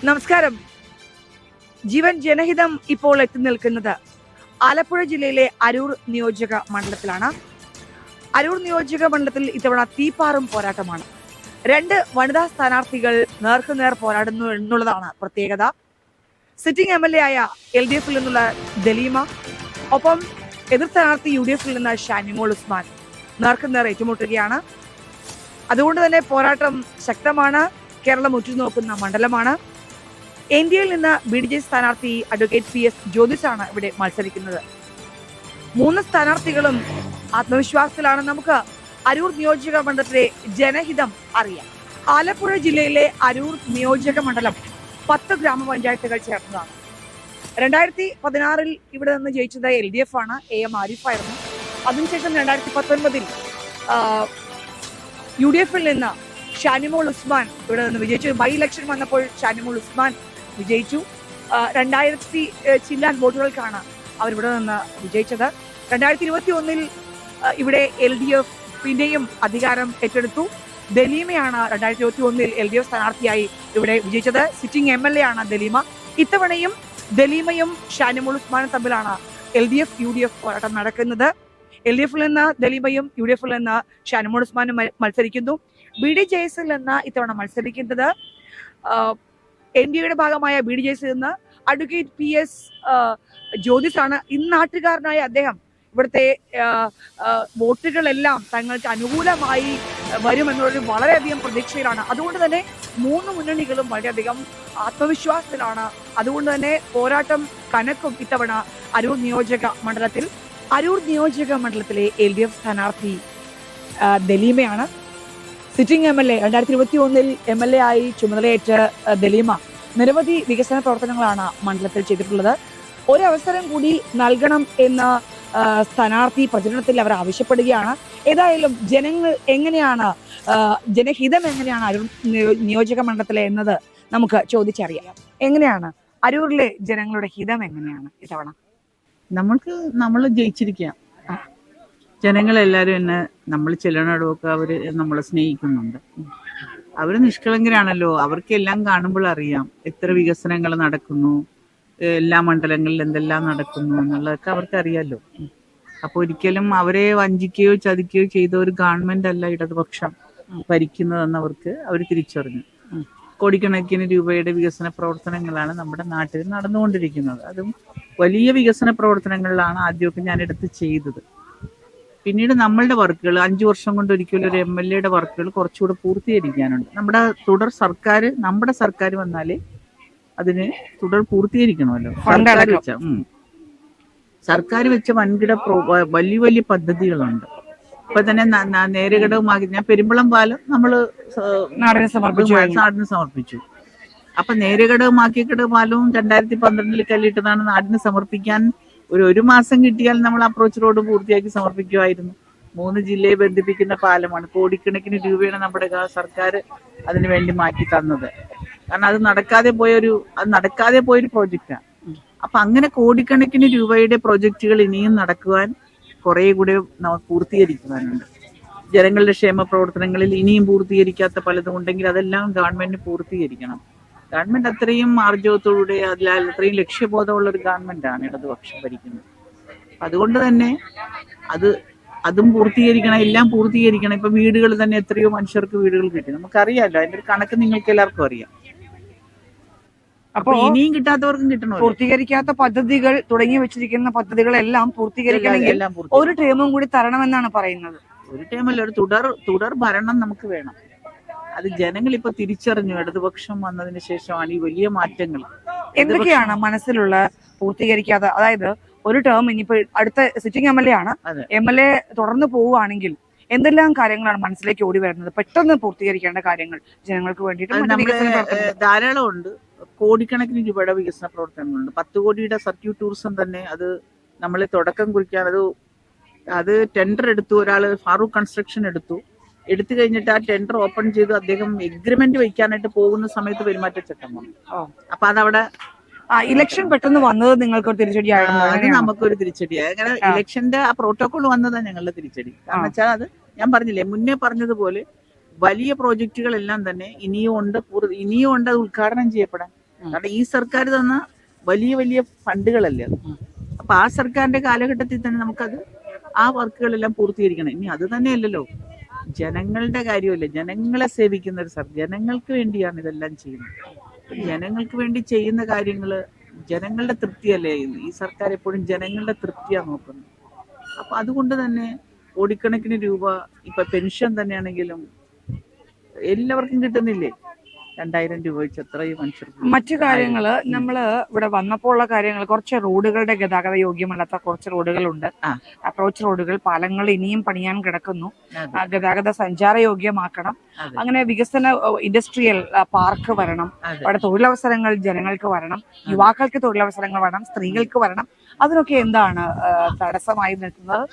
നമസ്കാരം. ജീവൻ ജനഹിതം ഇപ്പോൾ എത്തി നിൽക്കുന്നത് ആലപ്പുഴ ജില്ലയിലെ അരൂർ നിയോജക മണ്ഡലത്തിലാണ്. അരൂർ നിയോജക മണ്ഡലത്തിൽ ഇത്തവണ തീപ്പാറും പോരാട്ടമാണ്. രണ്ട് വനിതാ സ്ഥാനാർത്ഥികൾ നേർക്കുനേർ പോരാടുന്നു എന്നുള്ളതാണ് പ്രത്യേകത. സിറ്റിംഗ് MLA ആയ LDF നിന്നുള്ള ദലീമ, ഒപ്പം എതിർ സ്ഥാനാർത്ഥി UDF നിന്ന് ഷാനിമോൾ ഉസ്മാൻ നേർക്കുനേർ ഏറ്റുമുട്ടുകയാണ്. അതുകൊണ്ട് തന്നെ പോരാട്ടം ശക്തമാണ്. കേരളം ഉറ്റുനോക്കുന്ന മണ്ഡലമാണ്. NDAയിൽ നിന്ന് BDJ സ്ഥാനാർത്ഥി അഡ്വക്കേറ്റ് PS ജ്യോതിഷാണ് ഇവിടെ മത്സരിക്കുന്നത്. മൂന്ന് സ്ഥാനാർത്ഥികളും ആത്മവിശ്വാസത്തിലാണ്. നമുക്ക് അരൂർ നിയോജക മണ്ഡലത്തിലെ ജനഹിതം അറിയാം. ആലപ്പുഴ ജില്ലയിലെ അരൂർ നിയോജക മണ്ഡലം 10 ഗ്രാമപഞ്ചായത്തുകൾ ചേർന്നതാണ്. 2016 ഇവിടെ നിന്ന് ജയിച്ചത് LDF ആണ്. AM ആരിഫ് ആയിരുന്നു. അതിനുശേഷം 2019 UDF നിന്ന് ഷാനിമോൾ ഉസ്മാൻ ഇവിടെ നിന്ന് വിജയിച്ചു. ബൈ ഇലക്ഷൻ വന്നപ്പോൾ ഷാനിമോൾ ഉസ്മാൻ വിജയിച്ചു. 2000 ചില്ലാൻ വോട്ടുകൾക്കാണ് അവരിവിടെ നിന്ന് വിജയിച്ചത്. 2021 ഇവിടെ LDF പിന്നെയും അധികാരം ഏറ്റെടുത്തു. ദലീമയാണ് 2021 LDF സ്ഥാനാർത്ഥിയായി ഇവിടെ വിജയിച്ചത്. സിറ്റിംഗ് MLA ആണ് ദലീമ. ഇത്തവണയും ദലീമയും ഷാനിമോൾ ഉസ്മാനും തമ്മിലാണ് LDF UDF പോരാട്ടം നടക്കുന്നത്. LDF നിന്ന് ദലീമയും UDF നിന്ന് ഷാനിമോൾ ഉസ്മാനും മത്സരിക്കുന്നു. BDJയിൽ നിന്ന് ഇത്തവണ മത്സരിക്കുന്നത് NDAയുടെ ഭാഗമായ BDJയിൽ നിന്ന് അഡ്വക്കേറ്റ് PS ജ്യോതിഷാണ്. ഇന്നാട്ടുകാരനായ അദ്ദേഹം ഇവിടുത്തെ വോട്ടുകളെല്ലാം തങ്ങൾക്ക് അനുകൂലമായി വരുമെന്നുള്ളൊരു വളരെയധികം പ്രതീക്ഷയിലാണ്. അതുകൊണ്ട് തന്നെ മൂന്ന് മുന്നണികളും വളരെയധികം ആത്മവിശ്വാസത്തിലാണ്. അതുകൊണ്ട് തന്നെ പോരാട്ടം കനക്കും ഇത്തവണ അരൂർ നിയോജക മണ്ഡലത്തിൽ. അരൂർ നിയോജക മണ്ഡലത്തിലെ LDF സ്ഥാനാർത്ഥി ദലീമയാണ്. സിറ്റിംഗ് MLA 2021 MLA ആയി ചുമതലയേറ്റ ദലീമ നിരവധി വികസന പ്രവർത്തനങ്ങളാണ് മണ്ഡലത്തിൽ ചെയ്തിട്ടുള്ളത്. ഒരവസരം കൂടി നൽകണം എന്ന സ്ഥാനാർത്ഥി പ്രചരണത്തിൽ അവർ ആവശ്യപ്പെടുകയാണ്. ഏതായാലും ജനങ്ങൾ എങ്ങനെയാണ്, ജനഹിതം എങ്ങനെയാണ് അരൂർ നിയോജക മണ്ഡലത്തിലെ എന്നത് നമുക്ക് ചോദിച്ചറിയാം. എങ്ങനെയാണ് അരൂരിലെ ജനങ്ങളുടെ ഹിതം എങ്ങനെയാണ് ഇത്തവണ? നമ്മൾ ജയിച്ചിരിക്കാം. ജനങ്ങളെല്ലാരും എന്നെ നമ്മൾ ചെല്ലണടമൊക്കെ അവര് നമ്മളെ സ്നേഹിക്കുന്നുണ്ട്. അവര് നിഷ്കളങ്കരാണല്ലോ. അവർക്കെല്ലാം കാണുമ്പോൾ അറിയാം എത്ര വികസനങ്ങൾ നടക്കുന്നു, എല്ലാ മണ്ഡലങ്ങളിലും എന്തെല്ലാം നടക്കുന്നു എന്നുള്ളതൊക്കെ അവർക്ക് അറിയാലോ. അപ്പൊ ഒരിക്കലും അവരെ വഞ്ചിക്കുകയോ ചതിക്കുകയോ ചെയ്ത ഒരു ഗവൺമെന്റ് അല്ല ഇടതുപക്ഷം ഭരിക്കുന്നതെന്ന് അവർ തിരിച്ചറിഞ്ഞു. കോടിക്കണക്കിന് രൂപയുടെ വികസന പ്രവർത്തനങ്ങളാണ് നമ്മുടെ നാട്ടിൽ നടന്നുകൊണ്ടിരിക്കുന്നത്. അതും വലിയ വികസന പ്രവർത്തനങ്ങളിലാണ് ആദ്യമൊക്കെ ഞാൻ എടുത്ത് ചെയ്തത്. പിന്നീട് നമ്മളുടെ വർക്കുകൾ 5 വർഷം കൊണ്ട് ഒരിക്കലും ഒരു MLAയുടെ വർക്കുകൾ കുറച്ചുകൂടെ പൂർത്തീകരിക്കാനുണ്ട്. നമ്മുടെ സർക്കാർ വന്നാലേ അതിന് തുടർ പൂർത്തീകരിക്കണമല്ലോ. സർക്കാർ വെച്ച വൻകിട വലിയ വലിയ പദ്ധതികളുണ്ട്. ഇപ്പൊ തന്നെ നേരഘടകമാക്കി ഞാൻ പെരുമ്പളം പാലം നമ്മള് നാടിന് സമർപ്പിച്ചു. അപ്പൊ നേരഘടകമാക്കിയ പാലവും 2012 കല്ലിട്ടതാണ്. നാടിന് സമർപ്പിക്കാൻ ഒരു മാസം കിട്ടിയാൽ നമ്മൾ അപ്രോച്ച് റോഡ് പൂർത്തിയാക്കി സമർപ്പിക്കുമായിരുന്നു. 3 ജില്ലയെ ബന്ധിപ്പിക്കുന്ന പാലമാണ്. കോടിക്കണക്കിന് രൂപയാണ് നമ്മുടെ സർക്കാർ അതിനു വേണ്ടി മാറ്റി തന്നത്. കാരണം അത് നടക്കാതെ പോയൊരു പ്രോജക്റ്റാണ്. അപ്പൊ അങ്ങനെ കോടിക്കണക്കിന് രൂപയുടെ പ്രോജക്റ്റുകൾ ഇനിയും നടക്കുവാൻ കുറെ കൂടെ പൂർത്തീകരിക്കുവാനുണ്ട്. ജനങ്ങളുടെ ക്ഷേമ പ്രവർത്തനങ്ങളിൽ ഇനിയും പൂർത്തീകരിക്കാത്ത പലതും ഉണ്ടെങ്കിൽ അതെല്ലാം ഗവൺമെന്റിന് പൂർത്തീകരിക്കണം. ഗവൺമെന്റ് അത്രയും ആർജവത്തോടെ അത്രയും ലക്ഷ്യബോധമുള്ള ഒരു ഗവൺമെന്റാണ് ഇടതുപക്ഷം ഭരിക്കുന്നത്. അതുകൊണ്ട് തന്നെ അതും പൂർത്തീകരിക്കണം, എല്ലാം പൂർത്തീകരിക്കണം. ഇപ്പൊ വീടുകൾ തന്നെ എത്രയോ മനുഷ്യർക്ക് വീടുകൾ കിട്ടി, നമുക്കറിയാമല്ലോ. അതിന്റെ ഒരു കണക്ക് നിങ്ങൾക്ക് എല്ലാവർക്കും അറിയാം. അപ്പൊ ഇനിയും കിട്ടാത്തവർക്കും കിട്ടണം. പൂർത്തീകരിക്കാത്ത പദ്ധതികൾ, തുടങ്ങി വെച്ചിരിക്കുന്ന പദ്ധതികളെല്ലാം പൂർത്തീകരിക്കണമെങ്കിൽ ഒരു ടേമും കൂടി തരണമെന്നാണ് പറയുന്നത്. ഒരു ടേമല്ല, ഒരു തുടർ ഭരണം നമുക്ക് വേണം. അത് ജനങ്ങൾ ഇപ്പൊ തിരിച്ചറിഞ്ഞു. ഇടതുപക്ഷം വന്നതിന് ശേഷമാണ് ഈ വലിയ മാറ്റങ്ങൾ. എന്തൊക്കെയാണ് മനസ്സിലുള്ള പൂർത്തീകരിക്കാതെ? അതായത് ഒരു ടേം ഇനിയിപ്പോ അടുത്ത സിറ്റിംഗ് MLA ആണ്. MLA തുടർന്ന് പോവുകയാണെങ്കിൽ എന്തെല്ലാം കാര്യങ്ങളാണ് മനസ്സിലേക്ക് ഓടി വരുന്നത്? പെട്ടെന്ന് പൂർത്തീകരിക്കേണ്ട കാര്യങ്ങൾ ജനങ്ങൾക്ക് വേണ്ടിയിട്ട് ധാരാളം ഉണ്ട്. കോടിക്കണക്കിന് രൂപയുടെ വികസന പ്രവർത്തനങ്ങളുണ്ട്. 10 കോടിയുടെ സർക്യൂട്ട് ടൂറിസം തന്നെ അത് നമ്മളെ തുടക്കം കുറിക്കാൻ അത് ടെൻഡർ എടുത്തു. ഒരാള് ഫാറൂഖ് കൺസ്ട്രക്ഷൻ എടുത്തു കഴിഞ്ഞിട്ട് ആ ടെൻഡർ ഓപ്പൺ ചെയ്ത് അദ്ദേഹം എഗ്രിമെന്റ് വയ്ക്കാനായിട്ട് പോകുന്ന സമയത്ത് പെരുമാറ്റച്ചട്ടം വന്നു. അപ്പൊ അതവിടെ ഇലക്ഷൻ പെട്ടെന്ന് വന്നത് നിങ്ങൾക്ക് തിരിച്ചടിയായിരുന്നു. അത് നമുക്കൊരു തിരിച്ചടിയായി. അങ്ങനെ ഇലക്ഷന്റെ ആ പ്രോട്ടോകോൾ വന്നതാണ് ഞങ്ങളുടെ തിരിച്ചടി. കാരണം വെച്ചാൽ അത് ഞാൻ പറഞ്ഞില്ലേ, മുന്നേ പറഞ്ഞതുപോലെ വലിയ പ്രോജക്റ്റുകളെല്ലാം തന്നെ ഇനിയും ഉണ്ട് അത് ഉദ്ഘാടനം ചെയ്യപ്പെടാൻ. കാരണം ഈ സർക്കാർ തന്ന വലിയ വലിയ ഫണ്ടുകളല്ലേ അത്. അപ്പൊ ആ സർക്കാരിന്റെ കാലഘട്ടത്തിൽ തന്നെ നമുക്കത് ആ വർക്കുകളെല്ലാം പൂർത്തീകരിക്കണം. ഇനി അത് തന്നെയല്ലല്ലോ, ജനങ്ങളുടെ കാര്യമല്ലേ, ജനങ്ങളെ സേവിക്കുന്ന ഒരു സർക്കാർ, ജനങ്ങൾക്ക് വേണ്ടിയാണ് ഇതെല്ലാം ചെയ്യുന്നത്. ജനങ്ങൾക്ക് വേണ്ടി ചെയ്യുന്ന കാര്യങ്ങള് ജനങ്ങളുടെ തൃപ്തിയല്ലേ. ഈ സർക്കാർ എപ്പോഴും ജനങ്ങളുടെ തൃപ്തിയാണ് നോക്കുന്നത്. അപ്പൊ അതുകൊണ്ട് തന്നെ കോടിക്കണക്കിന് രൂപ ഇപ്പൊ പെൻഷൻ തന്നെയാണെങ്കിലും എല്ലാവർക്കും കിട്ടുന്നില്ലേ, 2000 രൂപ വെച്ച് എത്രയും മനുഷ്യർക്ക്. മറ്റു കാര്യങ്ങള് നമ്മള് ഇവിടെ വന്നപ്പോൾ ഉള്ള കാര്യങ്ങൾ, കുറച്ച് റോഡുകളുടെ ഗതാഗത യോഗ്യമല്ലാത്ത കുറച്ച് റോഡുകളുണ്ട്. അപ്രോച്ച് റോഡുകൾ, പാലങ്ങൾ ഇനിയും പണിയാൻ കിടക്കുന്നു. ഗതാഗത സഞ്ചാര യോഗ്യമാക്കണം. അങ്ങനെ വികസന ഇൻഡസ്ട്രിയൽ പാർക്ക് വരണം. അവിടെ തൊഴിലവസരങ്ങൾ ജനങ്ങൾക്ക് വരണം, യുവാക്കൾക്ക് തൊഴിലവസരങ്ങൾ വരണം, സ്ത്രീകൾക്ക് വരണം. അതിനൊക്കെ എന്താണ് തടസ്സമായി നിൽക്കുന്നത്?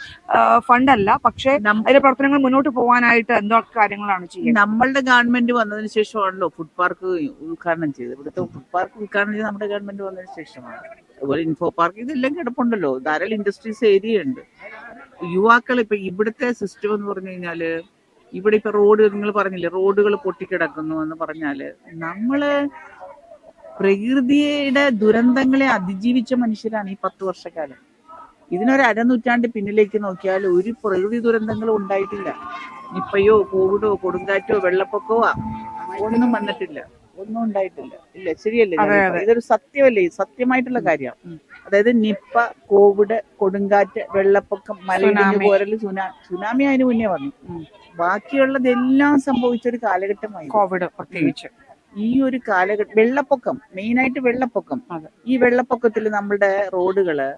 ഫണ്ടല്ല, പക്ഷേ അതിന്റെ പ്രവർത്തനങ്ങൾ മുന്നോട്ട് പോകാനായിട്ട് എന്തൊക്കെ കാര്യങ്ങളാണ് ചെയ്യുന്നത്? നമ്മളുടെ ഗവൺമെന്റ് വന്നതിന് ശേഷമാണല്ലോ ഫുഡ് പാർക്ക് ഉദ്ഘാടനം ചെയ്തത്. ഇവിടുത്തെ ഫുഡ് പാർക്ക് ഉദ്ഘാടനം ചെയ്ത് നമ്മുടെ ഗവൺമെന്റ് വന്നതിന് ശേഷമാണ്. അതുപോലെ ഇൻഫോ പാർക്ക് ഇതെല്ലാം കിടപ്പുണ്ടല്ലോ, ധാരാളം ഇൻഡസ്ട്രീസ് ഏരിയ ഉണ്ട്. യുവാക്കൾ ഇപ്പൊ ഇവിടുത്തെ സിസ്റ്റം എന്ന് പറഞ്ഞു കഴിഞ്ഞാല്, ഇവിടെ ഇപ്പൊ റോഡ് നിങ്ങൾ പറഞ്ഞില്ലേ, റോഡുകൾ പൊട്ടിക്കിടക്കുന്നു എന്ന് പറഞ്ഞാല്, നമ്മള് പ്രകൃതിയുടെ ദുരന്തങ്ങളെ അതിജീവിച്ച മനുഷ്യരാണ് ഈ 10 വർഷക്കാലം. ഇതിനൊരു അരനൂറ്റാണ്ട് പിന്നിലേക്ക് നോക്കിയാൽ ഒരു പ്രകൃതി ദുരന്തങ്ങളും ഉണ്ടായിട്ടില്ല. നിപ്പയോ കോവിഡോ കൊടുങ്കാറ്റോ വെള്ളപ്പൊക്കമോ ഒന്നും വന്നിട്ടില്ല, ഒന്നും ഉണ്ടായിട്ടില്ല. ഇല്ല, ശരിയല്ലേ? ഇതൊരു സത്യമല്ലേ, സത്യമായിട്ടുള്ള കാര്യമാണ്. അതായത് നിപ്പ, കോവിഡ്, കൊടുങ്കാറ്റ്, വെള്ളപ്പൊക്കം, മലയിടിഞ്ഞ് പോരല്, സുനാമി അതിന് മുന്നേ വന്നു. ബാക്കിയുള്ളതെല്ലാം സംഭവിച്ചൊരു കാലഘട്ടമായി കോവിഡ് പ്രത്യേകിച്ച്. ഈ ഒരു കാലഘട്ടം വെള്ളപ്പൊക്കം, മെയിനായിട്ട് വെള്ളപ്പൊക്കം. ഈ വെള്ളപ്പൊക്കത്തിൽ നമ്മുടെ റോഡുകള്